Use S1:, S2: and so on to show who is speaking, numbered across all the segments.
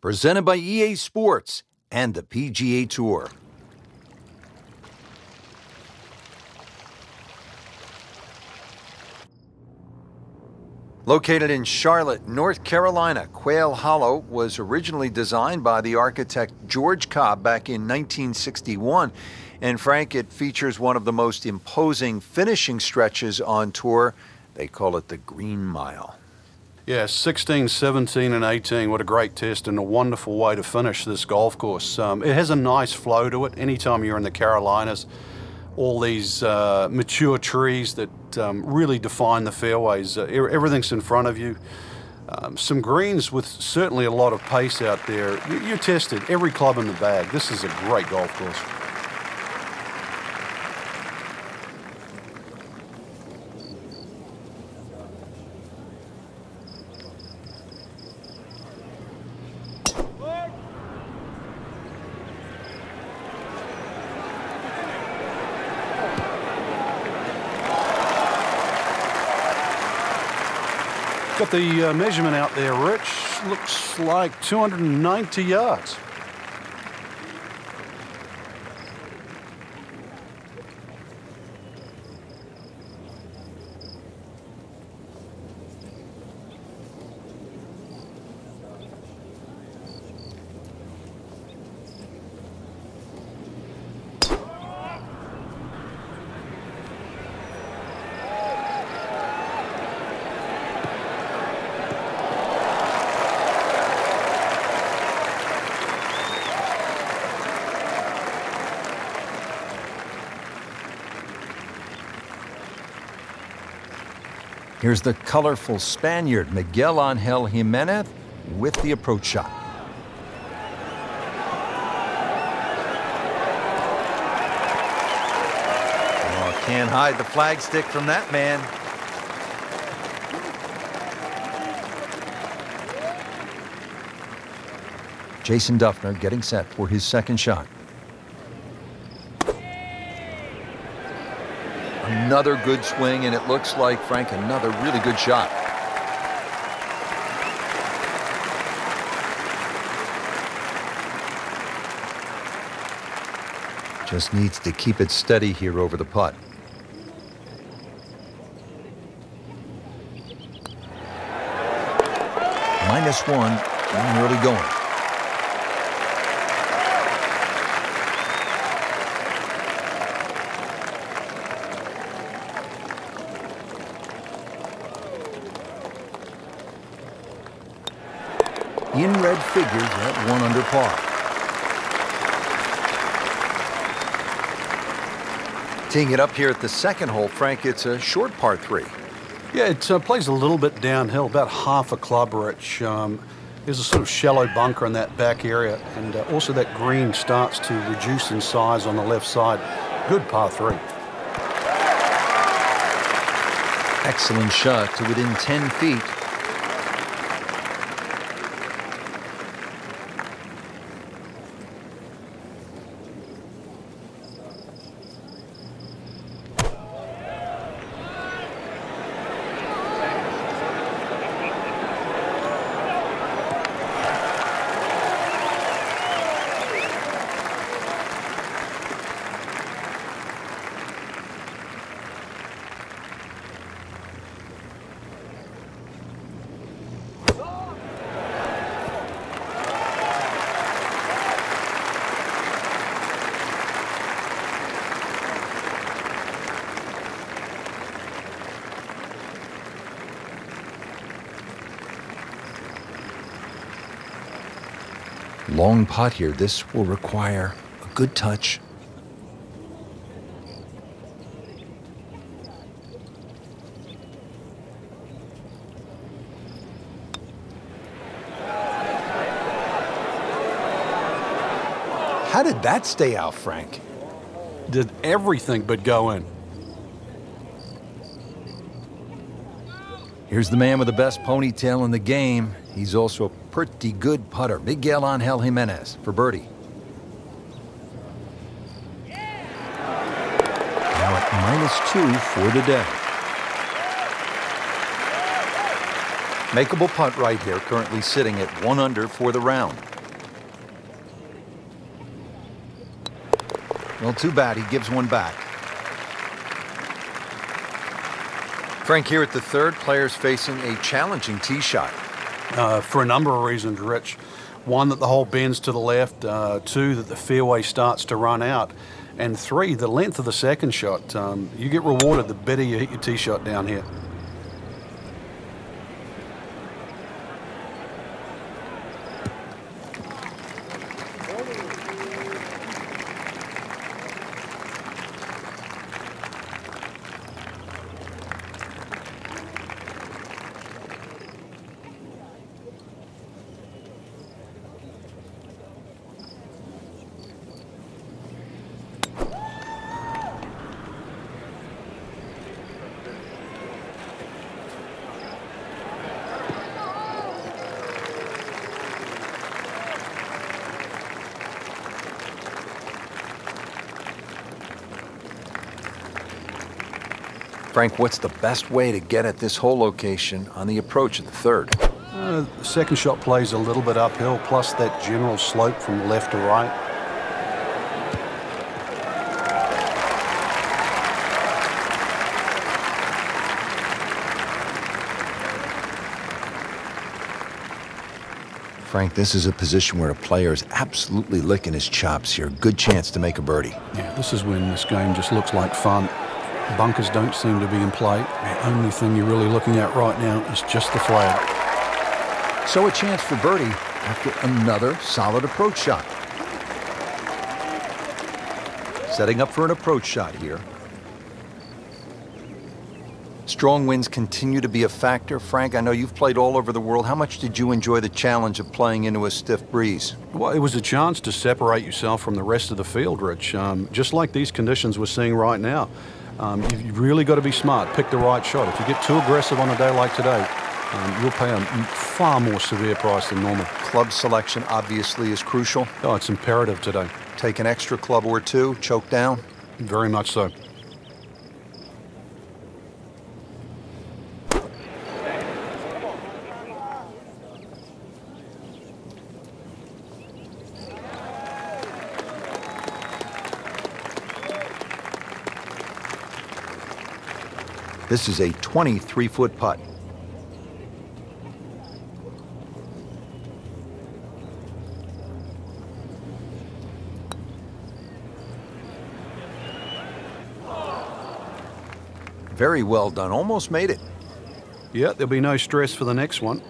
S1: Presented by EA Sports and the PGA Tour. Located in Charlotte, North Carolina, Quail Hollow was originally designed by the architect George Cobb back in 1961. And Frank, it features one of the most imposing finishing stretches on tour. They call it the Green Mile.
S2: Yeah, 16, 17, and 18, what a great test and a wonderful way to finish this golf course. It has a nice flow to it. Anytime you're in the Carolinas, all these mature trees that really define the fairways. Everything's in front of you. Some greens with certainly a lot of pace out there. You tested every club in the bag. This is a great golf course. Got the measurement out there, Rich. Looks like 290 yards.
S1: Here's the colorful Spaniard, Miguel Angel Jimenez, with the approach shot. Oh, can't hide the flagstick from that man. Jason Dufner getting set for his second shot. Another good swing, and it looks like, Frank, another really good shot. Just needs to keep it steady here over the putt. -1, getting early going. In red figures at 1 under par. Teeing it up here at the second hole, Frank, it's a short par 3.
S2: Yeah, it plays a little bit downhill, about half a club, Rich. There's a sort of shallow bunker in that back area, and also that green starts to reduce in size on the left side. Good par 3.
S1: Excellent shot to within 10 feet. Long putt here. This will require a good touch. How did that stay out, Frank?
S2: Did everything but go in.
S1: Here's the man with the best ponytail in the game. He's also a pretty good putter, Miguel Angel Jimenez, for birdie. Now at -2 for the day. Makeable putt right here, currently sitting at 1 under for the round. Well, too bad. He gives one back. Frank, here at the third, players facing a challenging tee shot.
S2: For a number of reasons, Rich. One, that the hole bends to the left. Two, that the fairway starts to run out. And three, the length of the second shot. You get rewarded the better you hit your tee shot down here.
S1: Frank, what's the best way to get at this hole location on the approach of the third?
S2: The second shot plays a little bit uphill, plus that general slope from left to right.
S1: Frank, this is a position where a player is absolutely licking his chops here. Good chance to make a birdie.
S2: Yeah, this is when this game just looks like fun. Bunkers don't seem to be in play. The only thing you're really looking at right now is just the flag.
S1: So a chance for birdie after another solid approach shot. Setting up for an approach shot here. Strong winds continue to be a factor. Frank, I know you've played all over the world. How much did you enjoy the challenge of playing into a stiff breeze?
S2: Well, it was a chance to separate yourself from the rest of the field, Rich. Just like these conditions we're seeing right now. You've really got to be smart, pick the right shot. If you get too aggressive on a day like today, you'll pay a far more severe price than normal.
S1: Club selection obviously is crucial.
S2: Oh, it's imperative today.
S1: Take an extra club or two, choke down?
S2: Very much so.
S1: This is a 23-foot putt. Very well done. Almost made it.
S2: Yeah, there'll be no stress for the next one.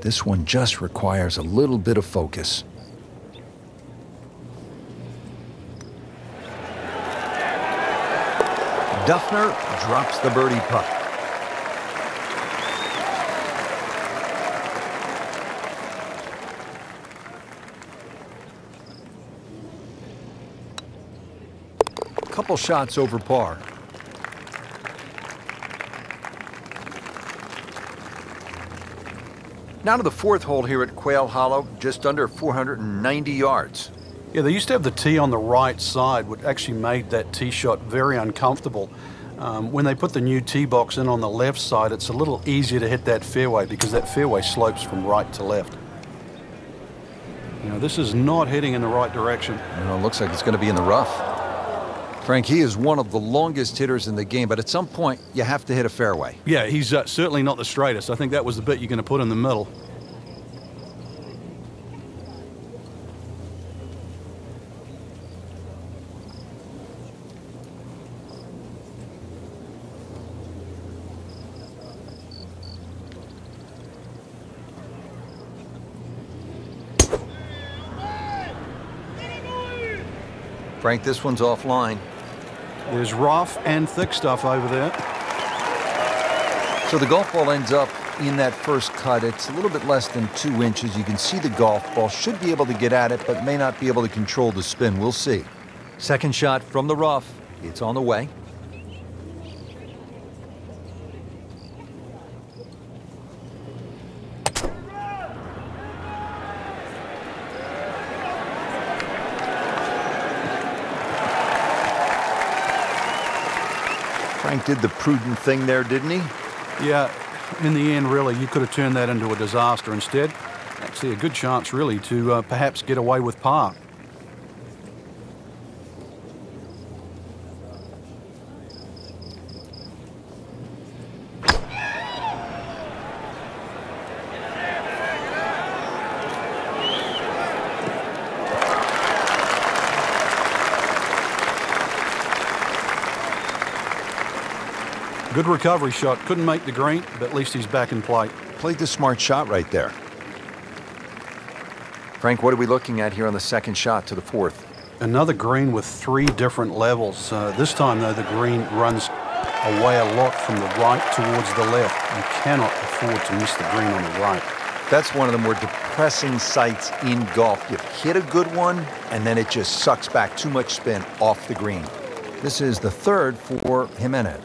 S1: This one just requires a little bit of focus. Dufner drops the birdie putt. Couple shots over par. Now to the fourth hole here at Quail Hollow, just under 490 yards.
S2: Yeah, they used to have the tee on the right side, which actually made that tee shot very uncomfortable. When they put the new tee box in on the left side, it's a little easier to hit that fairway because that fairway slopes from right to left. You know, this is not heading in the right direction.
S1: You know, it looks like it's going to be in the rough. Frank, he is one of the longest hitters in the game, but at some point, you have to hit a fairway.
S2: Yeah, he's certainly not the straightest. I think that was the bit you're going to put in the middle.
S1: Frank, this one's offline.
S2: There's rough and thick stuff over there.
S1: So the golf ball ends up in that first cut. It's a little bit less than 2 inches. You can see the golf ball. Should be able to get at it, but may not be able to control the spin. We'll see. Second shot from the rough. It's on the way. Frank did the prudent thing there, didn't he?
S2: Yeah, in the end, really, you could have turned that into a disaster instead. Actually, a good chance, really, to perhaps get away with par. Good recovery shot. Couldn't make the green, but at least he's back in play.
S1: Played the smart shot right there. Frank, what are we looking at here on the second shot to the fourth?
S2: Another green with 3 different levels. This time, though, the green runs away a lot from the right towards the left. You cannot afford to miss the green on the right.
S1: That's one of the more depressing sights in golf. You've hit a good one, and then it just sucks back too much spin off the green.
S3: This is the third for Jimenez.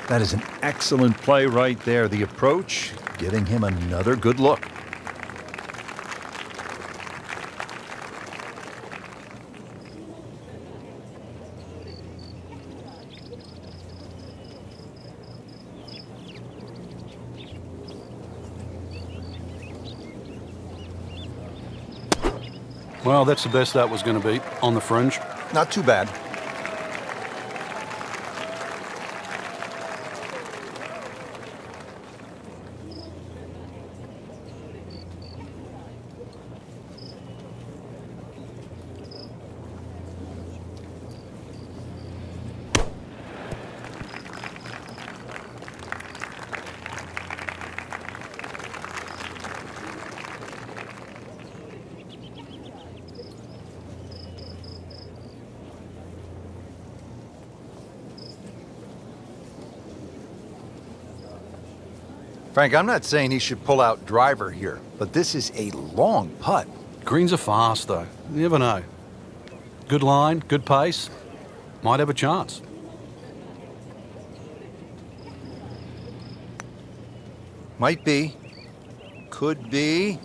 S3: That is an excellent play right there. The approach, giving him another good look.
S2: Well, that's the best that was going to be on the fringe.
S1: Not too bad. Frank, I'm not saying he should pull out driver here, but this is a long putt.
S2: Greens are fast, though. You never know. Good line, good pace. Might have a chance.
S1: Might be. Could be.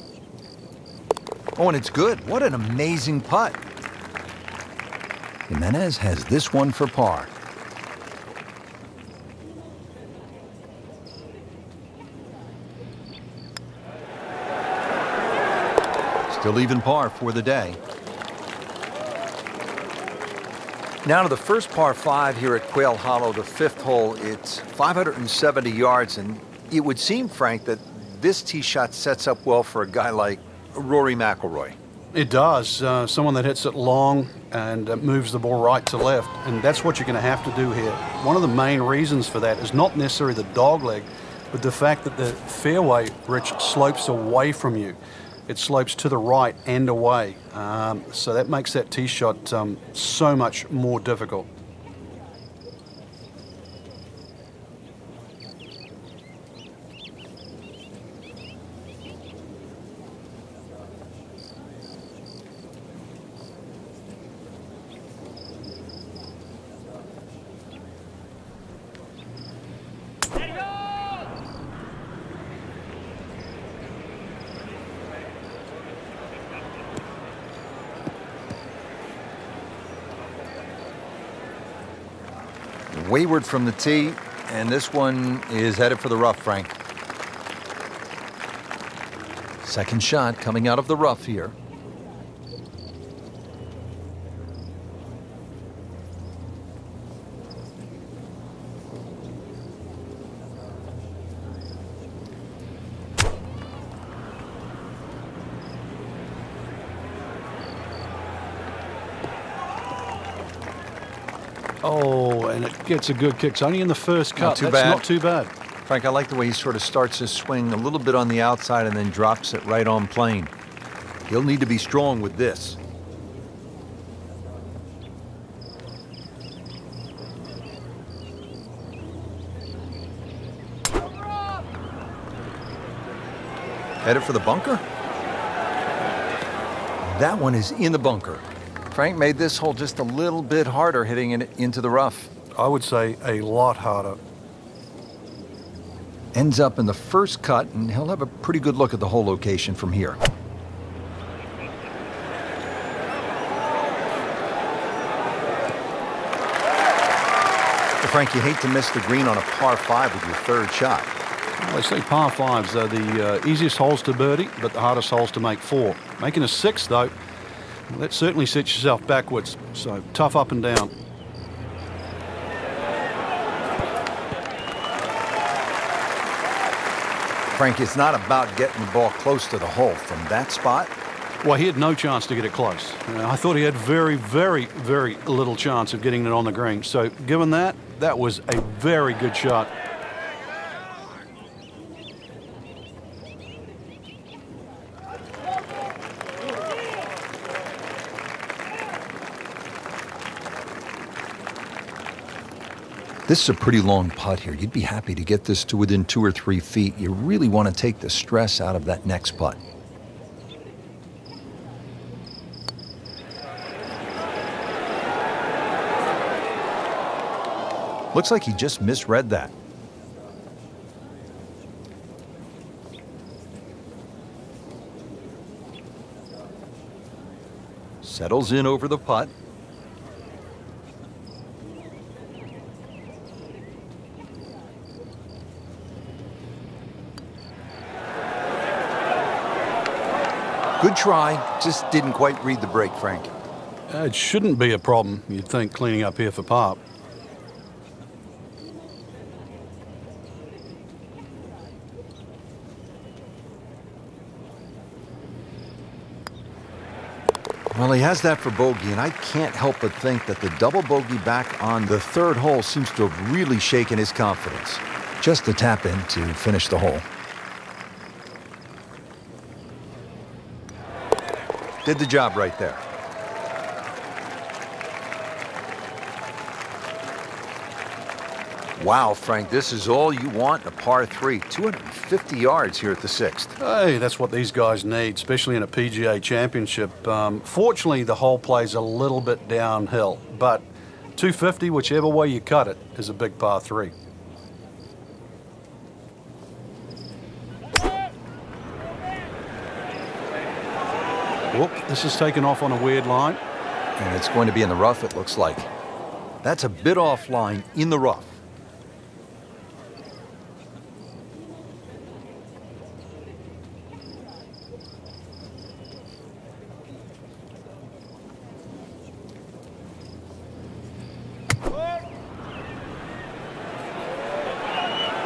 S1: Oh, and it's good. What an amazing putt.
S3: Jimenez has this one for par.
S1: Still even par for the day. Now to the first par 5 here at Quail Hollow, the 5th hole. It's 570 yards, and it would seem, Frank, that this tee shot sets up well for a guy like Rory McIlroy.
S2: It does. Someone that hits it long and moves the ball right to left, and that's what you're going to have to do here. One of the main reasons for that is not necessarily the dog leg, but the fact that the fairway, Rich, slopes away from you. It slopes to the right and away, so that makes that tee shot so much more difficult.
S1: Wayward from the tee, and this one is headed for the rough, Frank. Second shot coming out of the rough here.
S2: Oh, and it gets a good kick. It's only in the first cut.
S1: That's
S2: not too bad.
S1: Frank, I like the way he sort of starts his swing a little bit on the outside and then drops it right on plane. He'll need to be strong with this. Headed for the bunker? That one is in the bunker. Frank made this hole just a little bit harder hitting it into the rough.
S2: I would say a lot harder.
S3: Ends up in the first cut, and he'll have a pretty good look at the hole location from here.
S1: Frank, you hate to miss the green on a par 5 with your third shot.
S2: Well, they say par 5s are the easiest holes to birdie, but the hardest holes to make 4. Making a 6, though, well, that certainly sets yourself backwards. So tough up and down.
S1: Frank, it's not about getting the ball close to the hole. From that spot,
S2: well, he had no chance to get it close. I thought he had very, very, very little chance of getting it on the green. So given that, that was a very good shot.
S3: This is a pretty long putt here. You'd be happy to get this to within 2 or 3 feet. You really want to take the stress out of that next putt. Looks like he just misread that. Settles in over the putt. Good try, just didn't quite read the break, Frank.
S2: It shouldn't be a problem, you'd think, cleaning up here for par.
S1: Well, he has that for bogey, and I can't help but think that the double bogey back on the third hole seems to have really shaken his confidence.
S3: Just a tap in to finish the hole.
S1: Did the job right there. Wow, Frank, this is all you want in a par 3. 250 yards here at the 6th.
S2: Hey, that's what these guys need, especially in a PGA championship. Fortunately, the hole plays a little bit downhill, but 250, whichever way you cut it, is a big par 3. Whoop, this is taken off on a weird line.
S1: And it's going to be in the rough, it looks like. That's a bit offline in the rough.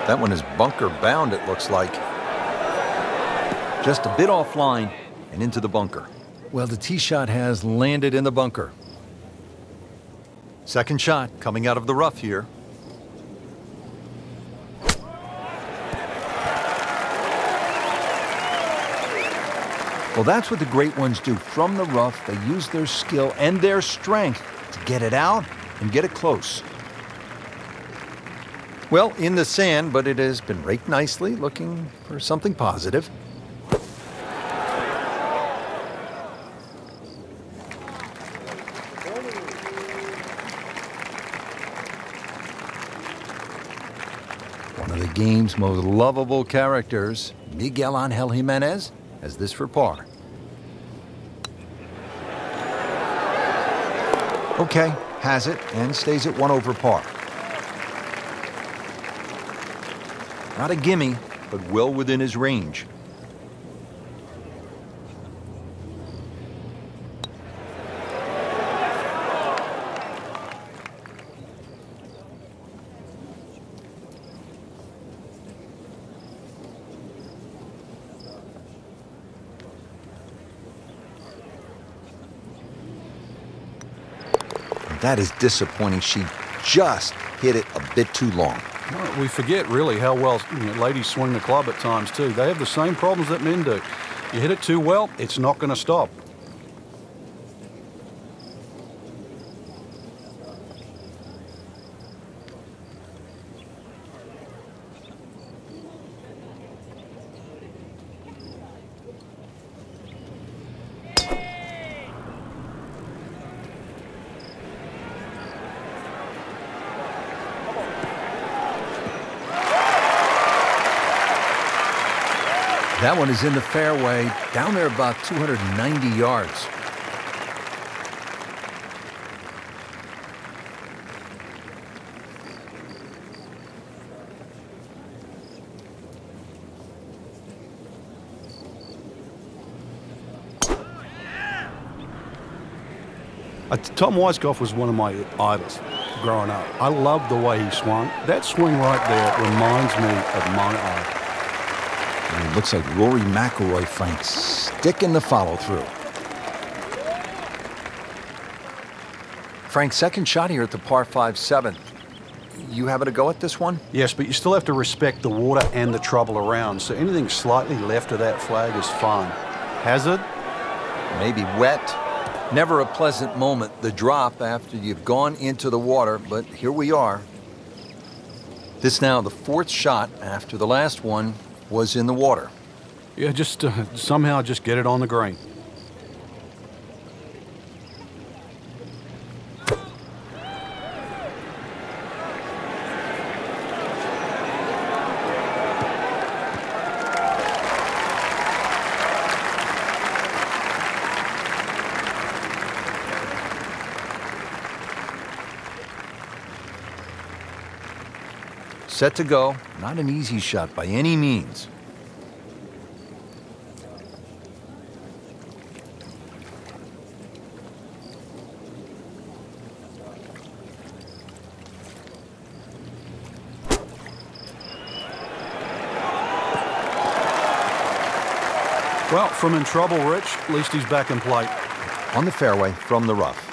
S1: That one is bunker bound, it looks like. Just a bit offline and into the bunker.
S3: Well, the tee shot has landed in the bunker.
S1: Second shot coming out of the rough here. Well, that's what the great ones do. From the rough, they use their skill and their strength to get it out and get it close. Well, in the sand, but it has been raked nicely, looking for something positive. One of the game's most lovable characters, Miguel Angel Jimenez, has this for par. Okay, has it and stays at 1 over par. Not a gimme, but well within his range. That is disappointing. She just hit it a bit too long.
S2: Well, we forget really how well ladies swing the club at times too. They have the same problems that men do. You hit it too well, it's not going to stop.
S3: That one is in the fairway, down there about 290 yards.
S2: Tom Weiskopf was one of my idols growing up. I loved the way he swung. That swing right there reminds me of my idol.
S3: And it looks like Rory McIlroy, Frank, sticking the follow-through. Frank, second shot here at the par 5 7th. You having a go at this one?
S2: Yes, but you still have to respect the water and the trouble around. So anything slightly left of that flag is fine. Hazard?
S3: Maybe wet. Never a pleasant moment, the drop after you've gone into the water, but here we are. This now the fourth shot after the last one was in the water.
S2: Yeah, just somehow just get it on the green.
S3: Set to go. Not an easy shot by any means.
S2: Well, from in trouble, Rich, at least he's back in play.
S3: On the fairway from the rough.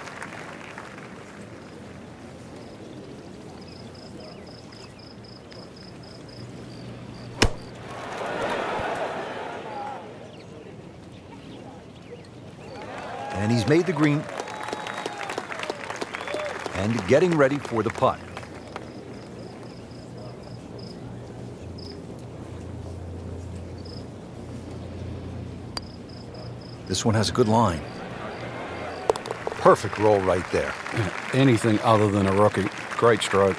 S3: And he's made the green. And getting ready for the putt. This one has a good line. Perfect roll right there.
S2: Anything other than a rookie. Great stroke.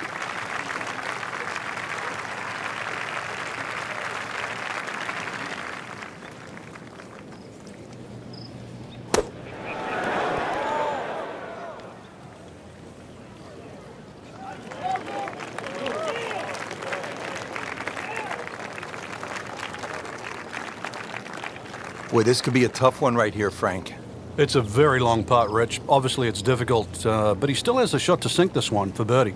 S3: Boy, this could be a tough one right here, Frank.
S2: It's a very long putt, Rich. Obviously, it's difficult, but he still has a shot to sink this one for birdie.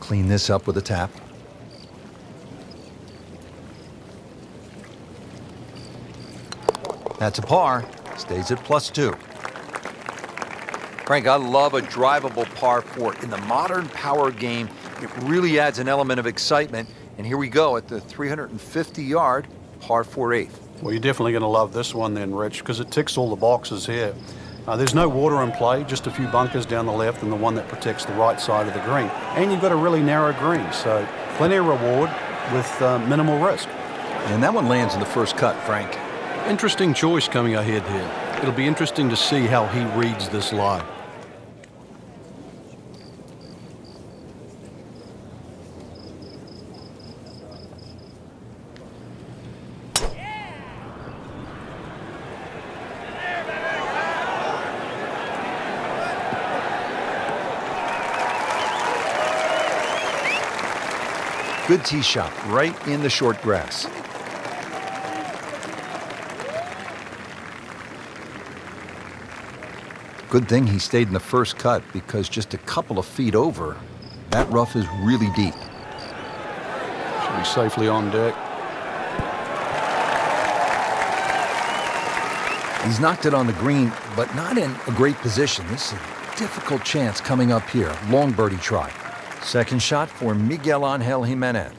S3: Clean this up with a tap. That's a par. Stays at +2. Frank, I love a drivable par 4. In the modern power game, it really adds an element of excitement. And here we go at the 350-yard par 4/8.
S2: Well, you're definitely going to love this one then, Rich, because it ticks all the boxes here. There's no water in play, just a few bunkers down the left and the one that protects the right side of the green. And you've got a really narrow green, so plenty of reward with minimal risk.
S3: And that one lands in the first cut, Frank.
S2: Interesting choice coming ahead here. It'll be interesting to see how he reads this lie.
S3: Good tee shot right in the short grass. Good thing he stayed in the first cut, because just a couple of feet over, that rough is really deep.
S2: Should be safely on deck.
S3: He's knocked it on the green, but not in a great position. This is a difficult chance coming up here. Long birdie try. Second shot for Miguel Angel Jimenez.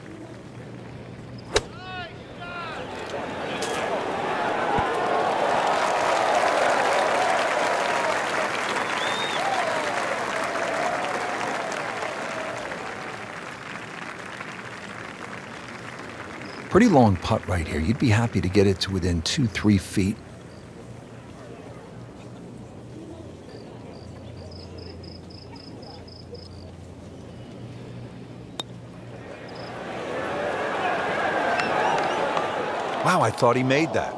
S3: Pretty long putt right here. You'd be happy to get it to within 2-3 feet. Wow, I thought he made that.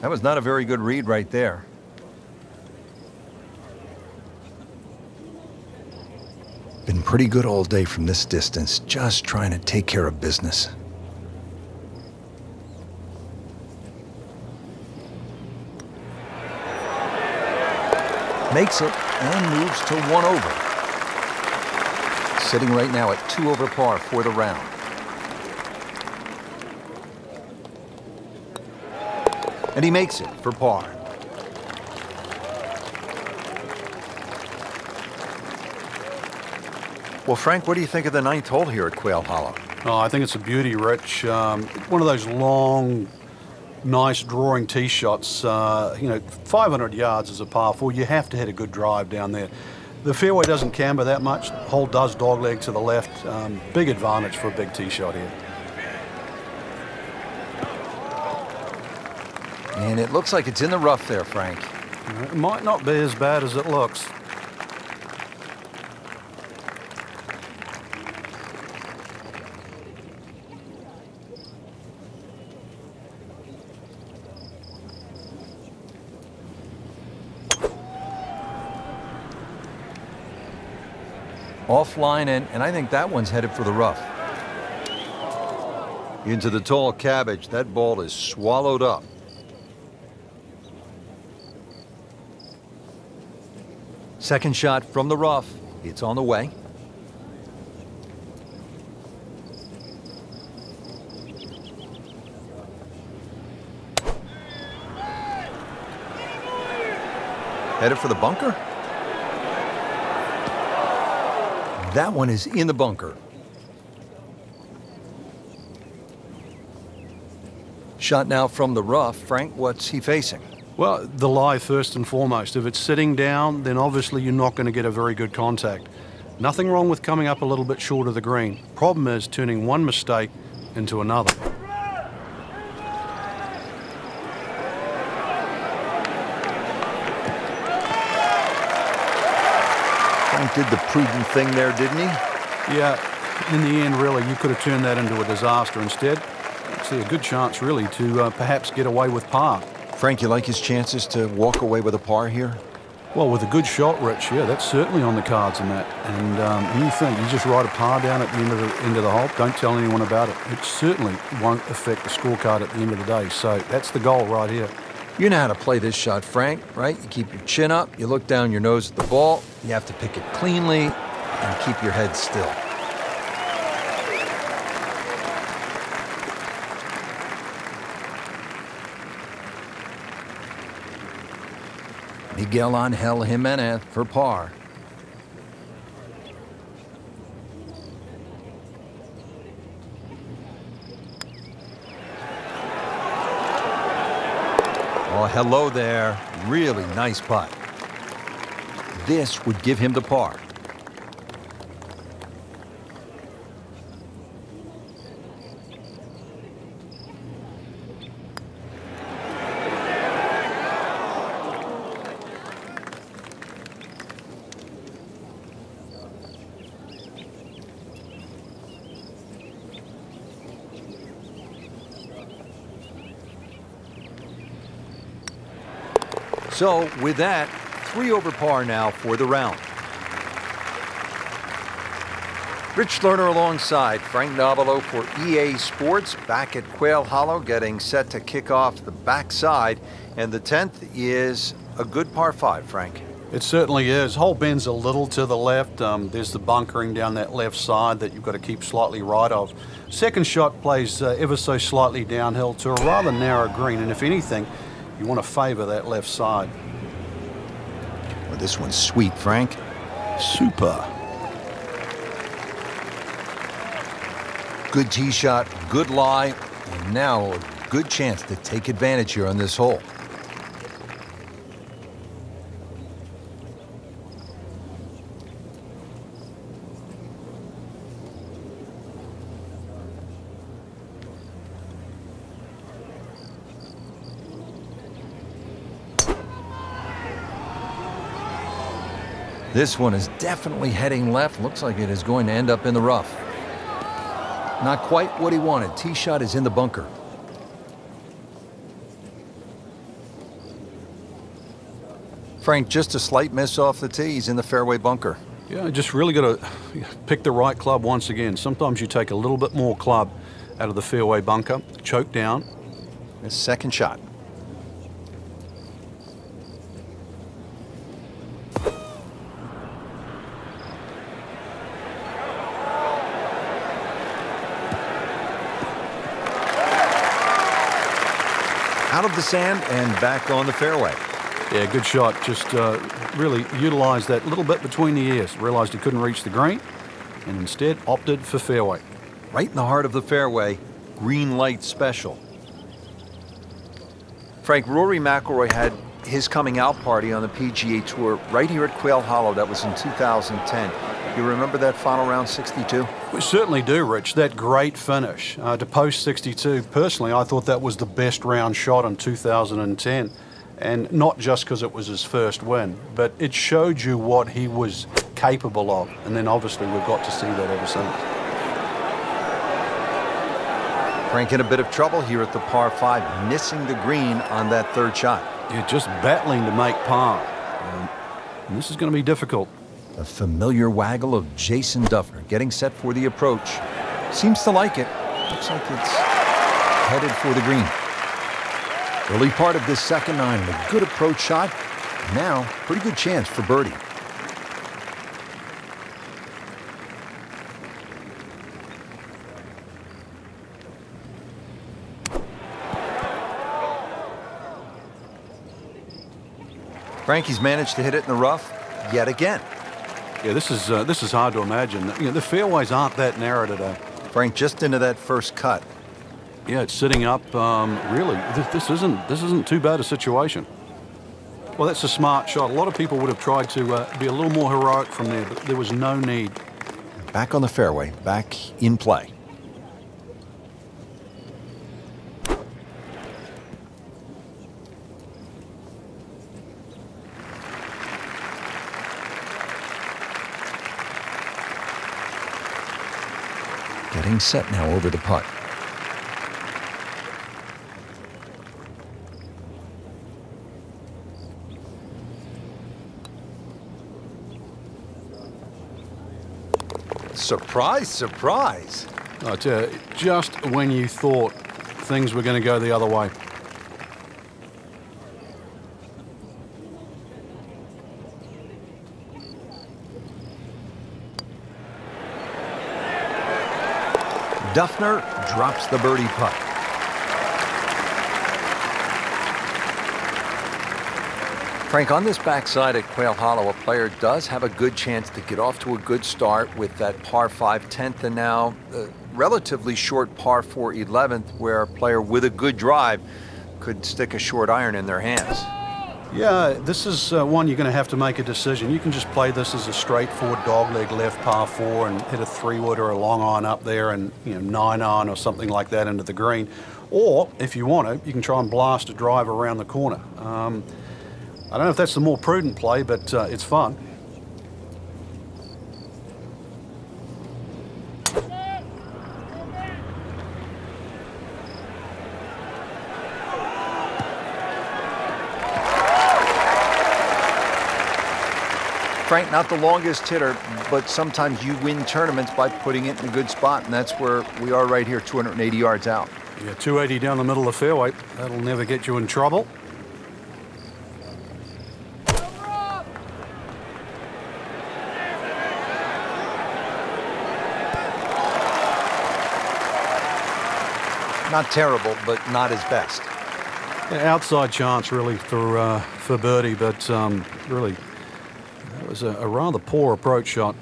S3: That was not a very good read right there.
S1: Been pretty good all day from this distance, just trying to take care of business. Makes it and moves to 1 over. Sitting right now at 2 over par for the round. And he makes it for par. Well, Frank, what do you think of the 9th hole here at Quail Hollow?
S2: Oh, I think it's a beauty, Rich. One of those long, nice drawing tee shots. 500 yards is a par 4. You have to hit a good drive down there. The fairway doesn't camber that much. The hole does dogleg to the left. Big advantage for a big tee shot here.
S3: And it looks like it's in the rough there, Frank.
S2: It might not be as bad as it looks.
S3: Offline, and I think that one's headed for the rough. Into the tall cabbage. That ball is swallowed up. Second shot from the rough. It's on the way. Headed for the bunker? That one is in the bunker. Shot now from the rough. Frank, what's he facing?
S2: Well, the lie first and foremost. If it's sitting down, then obviously you're not going to get a very good contact. Nothing wrong with coming up a little bit short of the green. Problem is turning one mistake into another.
S1: Frank did the prudent thing there, didn't he?
S2: Yeah, in the end, really, you could have turned that into a disaster. Instead, I see a good chance, really, to perhaps get away with par.
S1: Frank, you like his chances to walk away with a par here?
S2: Well, with a good shot, Rich, yeah, that's certainly on the cards in that. And you think, you just write a par down at the end of the hole, don't tell anyone about it. It certainly won't affect the scorecard at the end of the day. So that's the goal right here.
S3: You know how to play this shot, Frank, right? You keep your chin up, you look down your nose at the ball, you have to pick it cleanly, and keep your head still. Miguel Angel Jimenez for par. Oh, hello there. Really nice putt. This would give him the par. So, with that, 3 over par now for the round. Rich Lerner alongside Frank Nobilo for EA Sports, back at Quail Hollow, getting set to kick off the backside. And the 10th is a good par 5, Frank.
S2: It certainly is. Hole bends a little to the left. There's the bunkering down that left side that you've got to keep slightly right of. Second shot plays ever so slightly downhill to a rather narrow green. And if anything, you want to favor that left side.
S1: Well, this one's sweet, Frank.
S2: Super.
S3: Good tee shot, good lie, and now a good chance to take advantage here on this hole. This one is definitely heading left. Looks like it is going to end up in the rough. Not quite what he wanted. Tee shot is in the bunker. Frank, just a slight miss off the tee. He's in the fairway bunker.
S2: Yeah, just really got to pick the right club once again. Sometimes you take a little bit more club out of the fairway bunker, choke down.
S1: His second shot. Out of the sand and back on the fairway.
S2: Yeah, good shot. Just really utilised that little bit between the ears. Realised he couldn't reach the green and instead opted for fairway.
S1: Right in the heart of the fairway, green light special. Frank, Rory McIlroy had his coming out party on the PGA Tour right here at Quail Hollow. That was in 2010. You remember that final round 62?
S2: We certainly do, Rich. That great finish to post 62. Personally, I thought that was the best round shot in 2010. And not just because it was his first win, but it showed you what he was capable of. And then obviously we've got to see that ever since.
S1: Frank in a bit of trouble here at the par 5, missing the green on that third shot.
S2: Yeah, just battling to make par. And this is going to be difficult.
S1: A familiar waggle of Jason Dufner getting set for the approach. Seems to like it. Looks like it's headed for the green. Early part of this second nine, a good approach shot. Now, pretty good chance for birdie. Frankie's managed to hit it in the rough yet again.
S2: Yeah, this is hard to imagine. You know, the fairways aren't that narrow today.
S1: Frank just into that first cut.
S2: Yeah, it's sitting up. Really, this isn't too bad a situation. Well, that's a smart shot. A lot of people would have tried to be a little more heroic from there, but there was no need.
S1: Back on the fairway, back in play. Getting set now over the putt. Surprise, surprise.
S2: I tell you, just when you thought things were going to go the other way.
S1: Dufner drops the birdie putt. Frank, on this backside at Quail Hollow, a player does have a good chance to get off to a good start with that par 5 10th and now a relatively short par 4 11th, where a player with a good drive could stick a short iron in their hands.
S2: Yeah, this is one you're going to have to make a decision. You can just play this as a straightforward dogleg left par 4 and hit a 3-wood or a long iron up there and 9-iron or something like that into the green. Or, if you want to, you can try and blast a drive around the corner. I don't know if that's the more prudent play, but it's fun.
S1: Frank, not the longest hitter, but sometimes you win tournaments by putting it in a good spot, and that's where we are right here, 280 yards out.
S2: Yeah, 280 down the middle of the fairway. That'll never get you in trouble.
S1: Not terrible, but not his best.
S2: Yeah, outside chance, really, for birdie, but really, that was a rather poor approach shot.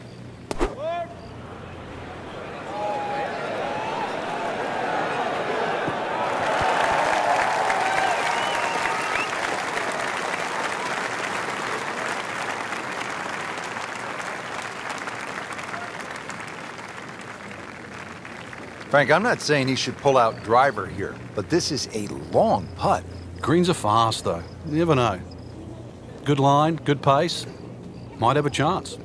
S1: Frank, I'm not saying he should pull out driver here, but this is a long putt.
S2: Greens are fast, though. You never know. Good line, good pace. Might have a chance.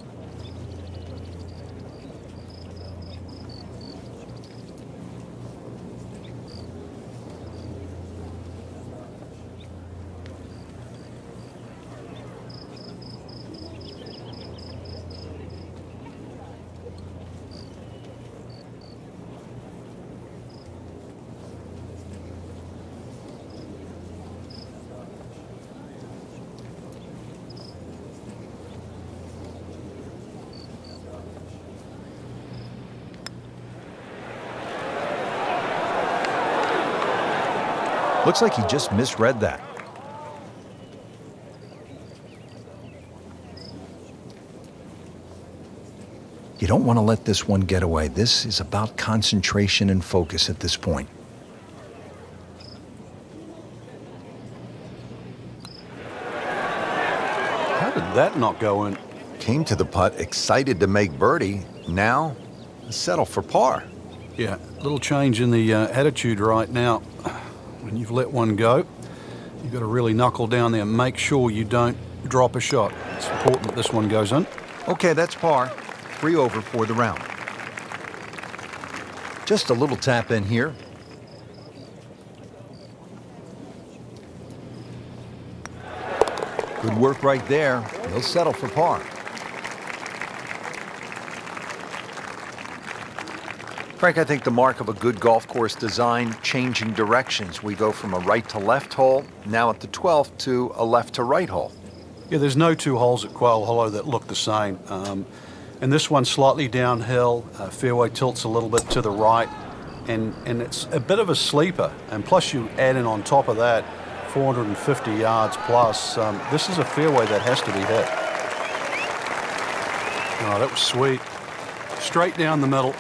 S1: Looks like he just misread that. You don't want to let this one get away. This is about concentration and focus at this point.
S2: How did that not go in?
S1: Came to the putt excited to make birdie. Now, settle for par.
S2: Yeah, a little change in the attitude right now. When you've let one go, you've got to really knuckle down there and make sure you don't drop a shot. It's important that this one goes in.
S1: Okay, that's par. 3 over for the round. Just a little tap in here. Good work right there. He'll settle for par. Frank, I think the mark of a good golf course design, changing directions. We go from a right to left hole, now at the 12th, to a left to right hole.
S2: Yeah, there's no two holes at Quail Hollow that look the same. And this one's slightly downhill, fairway tilts a little bit to the right, and it's a bit of a sleeper. And plus you add in on top of that 450 yards plus. This is a fairway that has to be hit. Oh, that was sweet. Straight down the middle.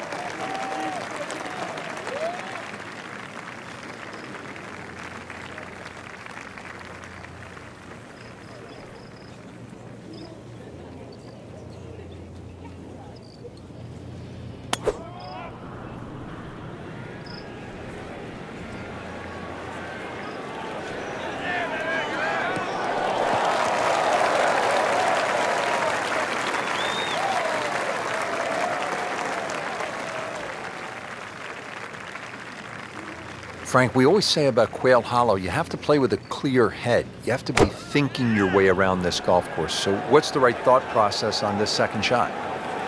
S1: Frank, we always say about Quail Hollow, you have to play with a clear head. You have to be thinking your way around this golf course. So what's the right thought process on this second shot?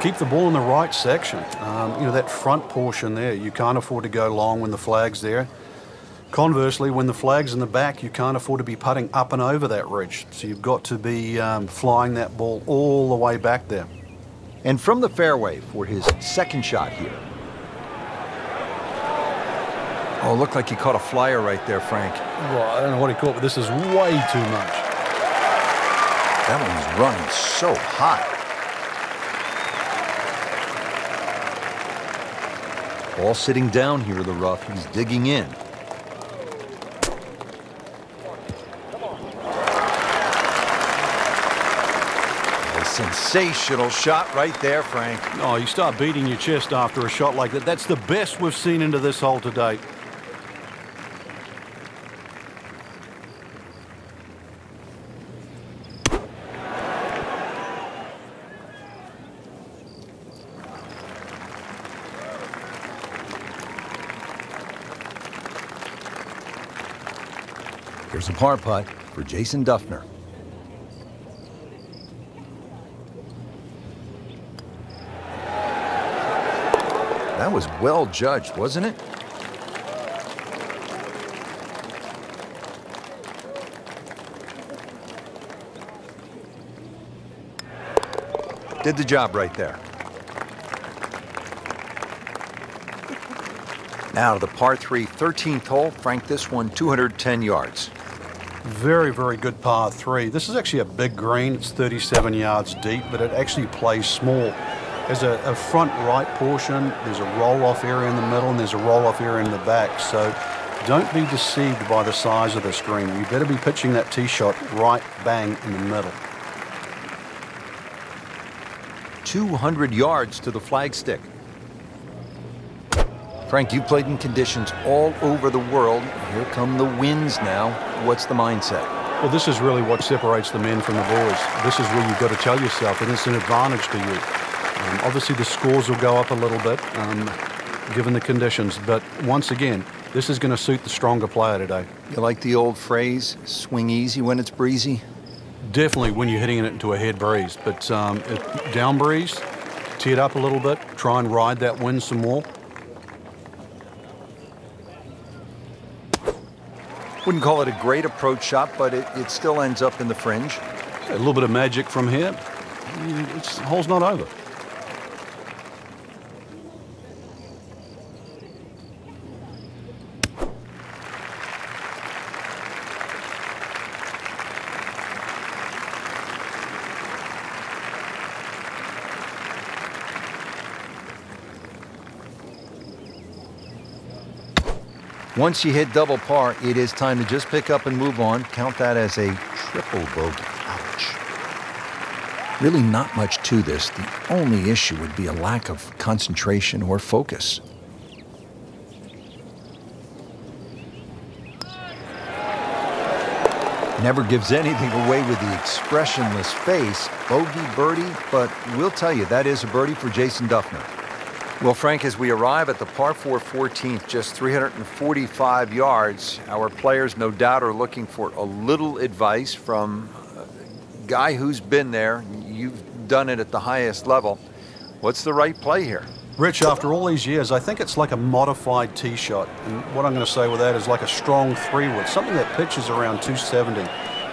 S2: Keep the ball in the right section. You know, that front portion there, you can't afford to go long when the flag's there. Conversely, when the flag's in the back, you can't afford to be putting up and over that ridge. So you've got to be flying that ball all the way back there.
S1: And from the fairway for his second shot here. Oh, looked like he caught a flyer right there, Frank.
S2: Well, I don't know what he caught, but this is way too much.
S1: That one's running so hot. Ball sitting down here in the rough. He's digging in. A sensational shot right there, Frank.
S2: Oh, you start beating your chest after a shot like that. That's the best we've seen into this hole to date.
S1: Here's a par putt for Jason Dufner. That was well judged, wasn't it? Did the job right there. Now to the par 3 13th hole. Frank, this one 210 yards.
S2: Very, very good par 3. This is actually a big green. It's 37 yards deep, but it actually plays small. There's a front right portion, there's a roll-off area in the middle, and there's a roll-off area in the back. So don't be deceived by the size of this green. You better be pitching that tee shot right bang in the middle.
S1: 200 yards to the flagstick. Frank, you've played in conditions all over the world. Here come the winds now. What's the mindset?
S2: Well, this is really what separates the men from the boys. This is where you've got to tell yourself, and it's an advantage to you. Obviously, the scores will go up a little bit, given the conditions. But once again, this is going to suit the stronger player today.
S1: You like the old phrase, swing easy when it's breezy?
S2: Definitely when you're hitting it into a head breeze. But down breeze, tee it up a little bit, try and ride that wind some more.
S1: Wouldn't call it a great approach shot, but it still ends up in the fringe.
S2: A little bit of magic from here. The hole's not over.
S1: Once you hit double par, it is time to just pick up and move on. Count that as a triple bogey. Ouch. Really not much to this. The only issue would be a lack of concentration or focus. Never gives anything away with the expressionless face. Bogey, birdie, but we'll tell you, that is a birdie for Jason Dufner. Well, Frank, as we arrive at the par 4 14th, just 345 yards, our players no doubt are looking for a little advice from a guy who's been there. You've done it at the highest level. What's the right play here?
S2: Rich, after all these years, I think it's like a modified tee shot. And what I'm going to say with that is like a strong 3-wood, something that pitches around 270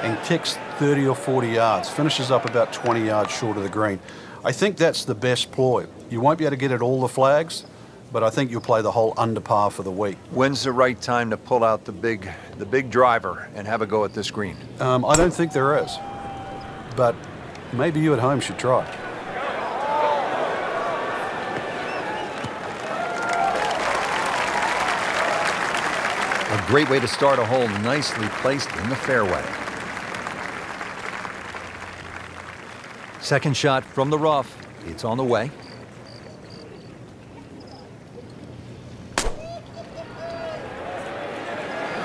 S2: and kicks 30 or 40 yards, finishes up about 20 yards short of the green. I think that's the best ploy. You won't be able to get at all the flags, but I think you'll play the whole under par for the week.
S1: When's the right time to pull out the big driver and have a go at this green?
S2: I don't think there is, but maybe you at home should try.
S1: A great way to start a hole, nicely placed in the fairway. Second shot from the rough. It's on the way.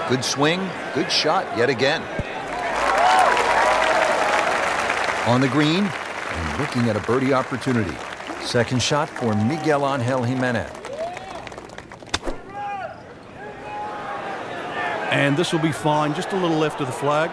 S1: Good swing, good shot yet again. On the green and looking at a birdie opportunity. Second shot for Miguel Angel Jimenez.
S2: And this will be fine, just a little left of the flag.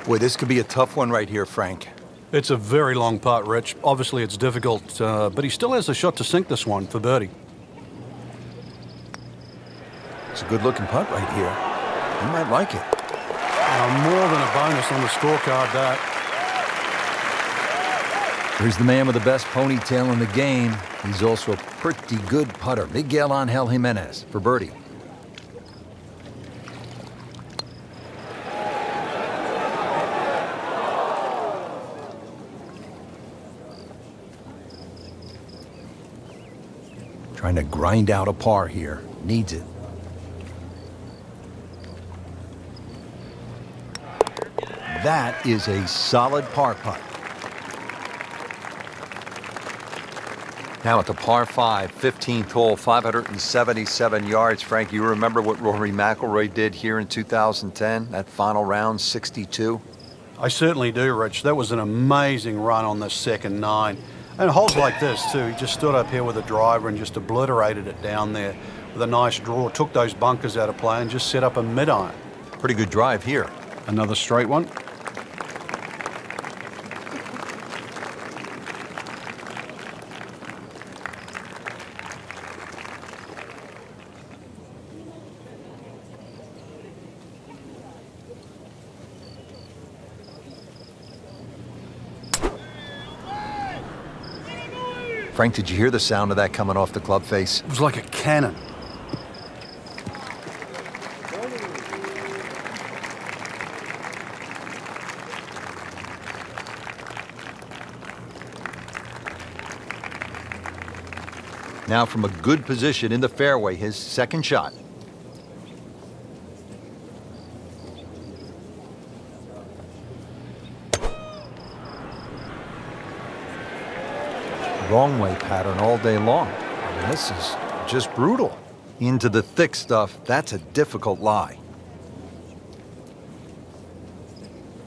S1: Boy, this could be a tough one right here, Frank.
S2: It's a very long putt, Rich. Obviously, it's difficult, but he still has a shot to sink this one for birdie.
S1: It's a good-looking putt right here. You might like it.
S2: More than a bonus on the scorecard, that.
S1: Here's the man with the best ponytail in the game. He's also a pretty good putter. Miguel Angel Jimenez for birdie. Trying to grind out a par here. Needs it. That is a solid par putt. Now at the par 5, 15th hole, 577 yards. Frank, you remember what Rory McIlroy did here in 2010, that final round, 62?
S2: I certainly do, Rich. That was an amazing run on the second 9. And holes like this, too. He just stood up here with a driver and just obliterated it down there with a nice draw. Took those bunkers out of play and just set up a mid-iron.
S1: Pretty good drive here.
S2: Another straight one.
S1: Frank, did you hear the sound of that coming off the club face?
S2: It was like a cannon.
S1: Now from a good position in the fairway, his second shot. Wrong way pattern all day long. I mean, this is just brutal. Into the thick stuff, that's a difficult lie.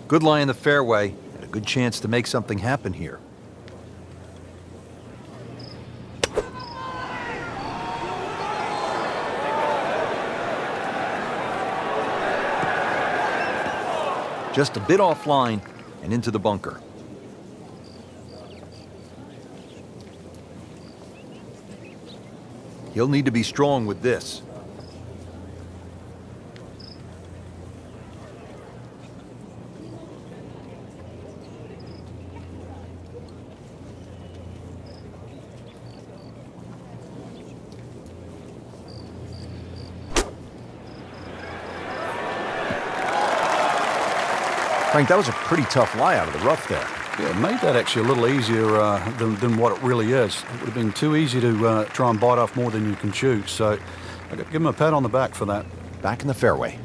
S1: Good lie in the fairway, and a good chance to make something happen here. Just a bit offline and into the bunker. He'll need to be strong with this. Frank, that was a pretty tough lie out of the rough there.
S2: Yeah, it made that actually a little easier than what it really is. It would have been too easy to try and bite off more than you can chew. So I got to give him a pat on the back for that.
S1: Back in the fairway.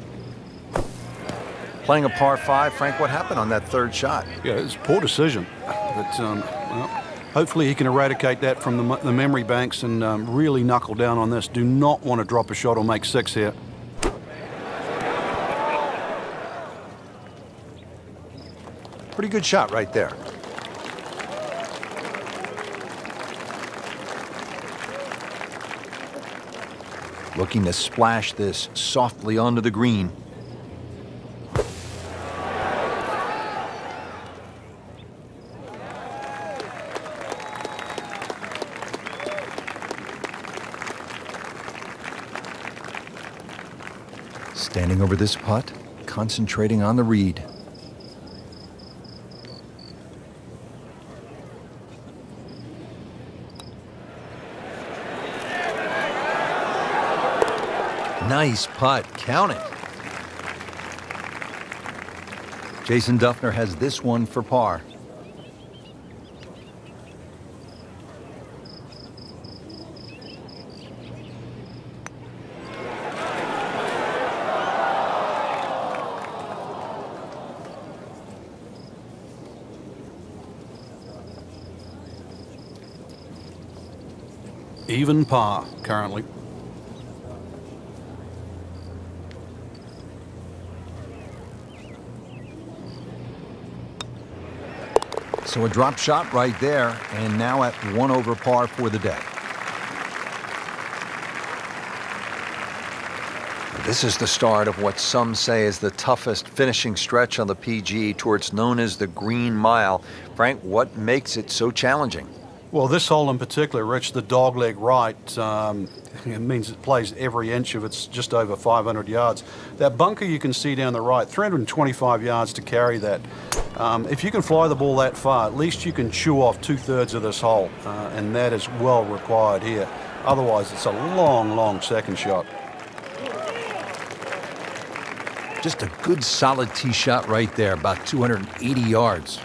S1: Playing a par 5, Frank, what happened on that third shot?
S2: Yeah, it's a poor decision. But well, hopefully he can eradicate that from the memory banks and really knuckle down on this. Do not want to drop a shot or make 6 here.
S1: Pretty good shot right there. Looking to splash this softly onto the green. Standing over this putt, concentrating on the reed. Nice putt, count it. Jason Dufner has this one for par.
S2: Even par currently.
S1: So a drop shot right there, and now at 1 over par for the day. This is the start of what some say is the toughest finishing stretch on the PGA Tour. It's known as the Green Mile. Frank, what makes it so challenging?
S2: Well, this hole in particular, Rich, the dogleg right, it means it plays every inch of it's just over 500 yards. That bunker you can see down the right, 325 yards to carry that. If you can fly the ball that far, at least you can chew off 2/3 of this hole, and that is well required here. Otherwise, it's a long, long second shot.
S1: Just a good solid tee shot right there, about 280 yards.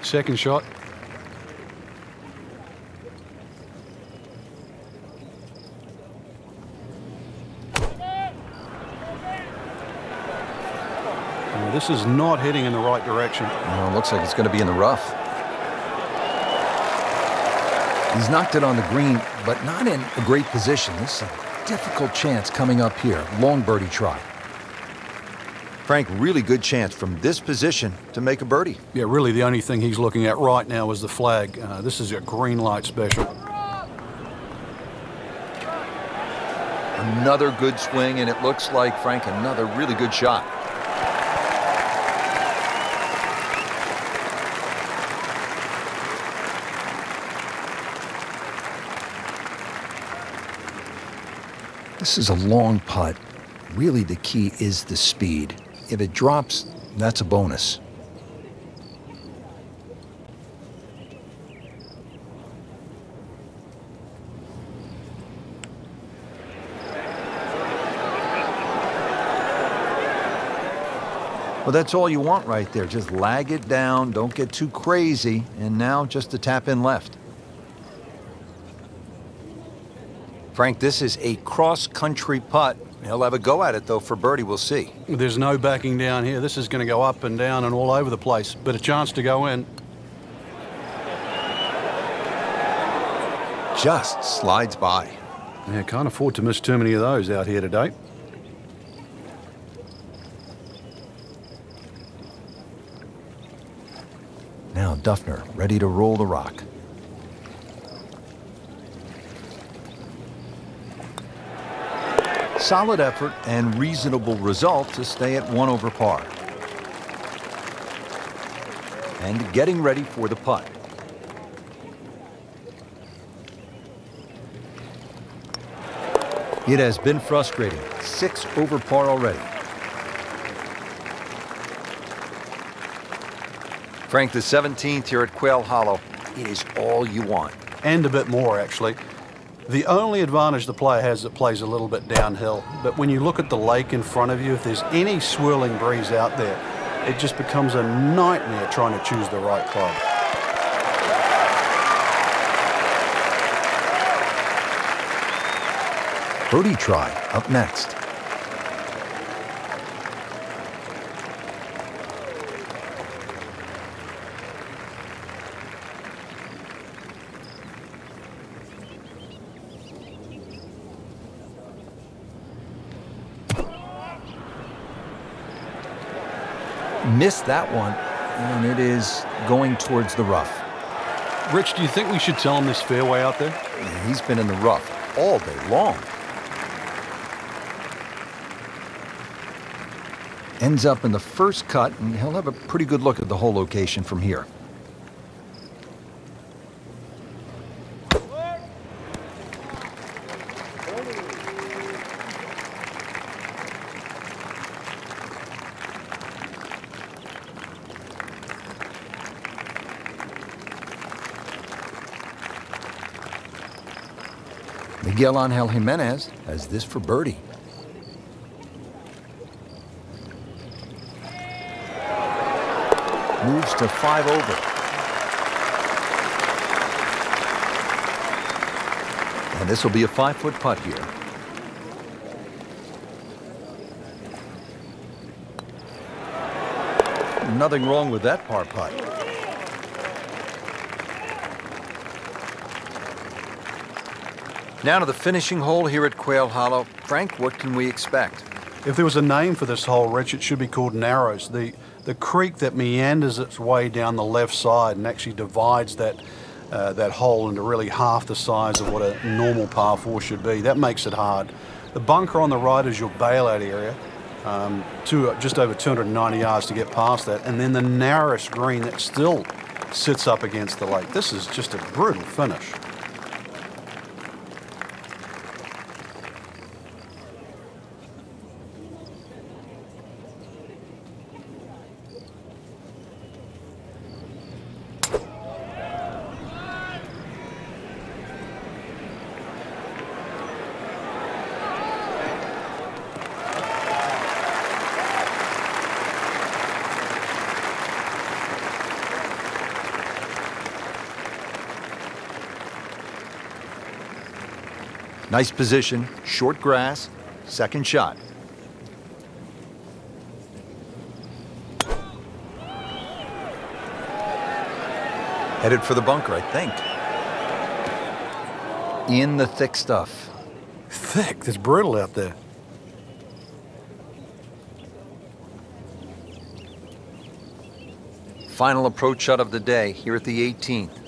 S2: Second shot. Well, this is not heading in the right direction.
S1: Well, it looks like it's going to be in the rough. He's knocked it on the green, but not in a great position. This is a difficult chance coming up here. Long birdie try. Frank, really good chance from this position to make a birdie.
S2: Yeah, really the only thing he's looking at right now is the flag. This is a green light special.
S1: Another good swing, and it looks like, Frank, another really good shot. This is a long putt. Really, the key is the speed. If it drops, that's a bonus. Well, that's all you want right there. Just lag it down, don't get too crazy, and now just to tap in left. Frank, this is a cross-country putt. He'll have a go at it, though, for birdie. We'll see.
S2: There's no backing down here. This is going to go up and down and all over the place, but a chance to go in.
S1: Just slides by.
S2: Yeah, can't afford to miss too many of those out here today.
S1: Now Dufner ready to roll the rock. Solid effort and reasonable result to stay at 1 over par. And getting ready for the putt. It has been frustrating. 6 over par already. Frank, the 17th here at Quail Hollow. It is all you want.
S2: And a bit more, actually. The only advantage the player has is it plays a little bit downhill. But when you look at the lake in front of you, if there's any swirling breeze out there, it just becomes a nightmare trying to choose the right club.
S1: Birdie try up next. Missed that one, and it is going towards the rough.
S2: Rich, do you think we should tell him this fairway out there?
S1: He's been in the rough all day long. Ends up in the first cut, and he'll have a pretty good look at the whole location from here. Miguel Angel Jimenez has this for birdie. Moves to 5 over. And this will be a 5-foot putt here. Nothing wrong with that par putt. Now to the finishing hole here at Quail Hollow. Frank, what can we expect?
S2: If there was a name for this hole, Rich, it should be called Narrows. The creek that meanders its way down the left side and actually divides that hole into really half the size of what a normal par 4 should be. That makes it hard. The bunker on the right is your bailout area, just over 290 yards to get past that, and then the narrowest green that still sits up against the lake. This is just a brutal finish.
S1: Nice position, short grass, second shot. Headed for the bunker, I think. In the thick stuff.
S2: Thick? It's brutal out there.
S1: Final approach shot of the day here at the 18th.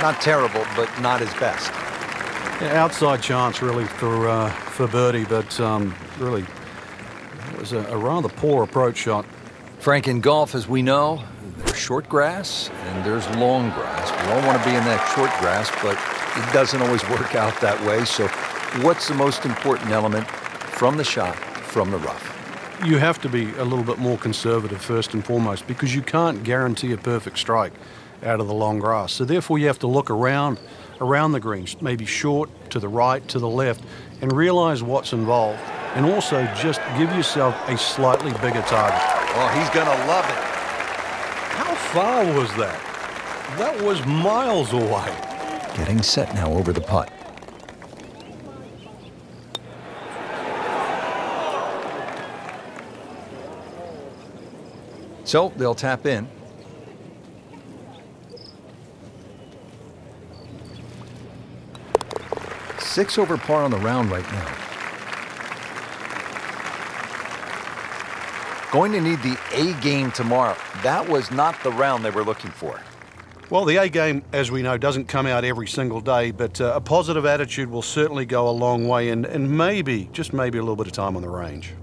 S1: Not terrible, but not his best.
S2: Yeah, outside chance really for birdie, but really it was a rather poor approach shot.
S1: Frank, in golf, as we know, there's short grass and there's long grass. We all want to be in that short grass, but it doesn't always work out that way. So what's the most important element from the shot, from the rough?
S2: You have to be a little bit more conservative first and foremost, because you can't guarantee a perfect strike out of the long grass. So therefore you have to look around the greens, maybe short, to the right, to the left, and realize what's involved. And also just give yourself a slightly bigger target.
S1: Oh, he's gonna love it.
S2: How far was that? That was miles away.
S1: Getting set now over the putt. So they'll tap in. Six over par on the round right now. Going to need the A game tomorrow. That was not the round they were looking for.
S2: Well, the A game, as we know, doesn't come out every single day, but a positive attitude will certainly go a long way, and maybe, just maybe, a little bit of time on the range.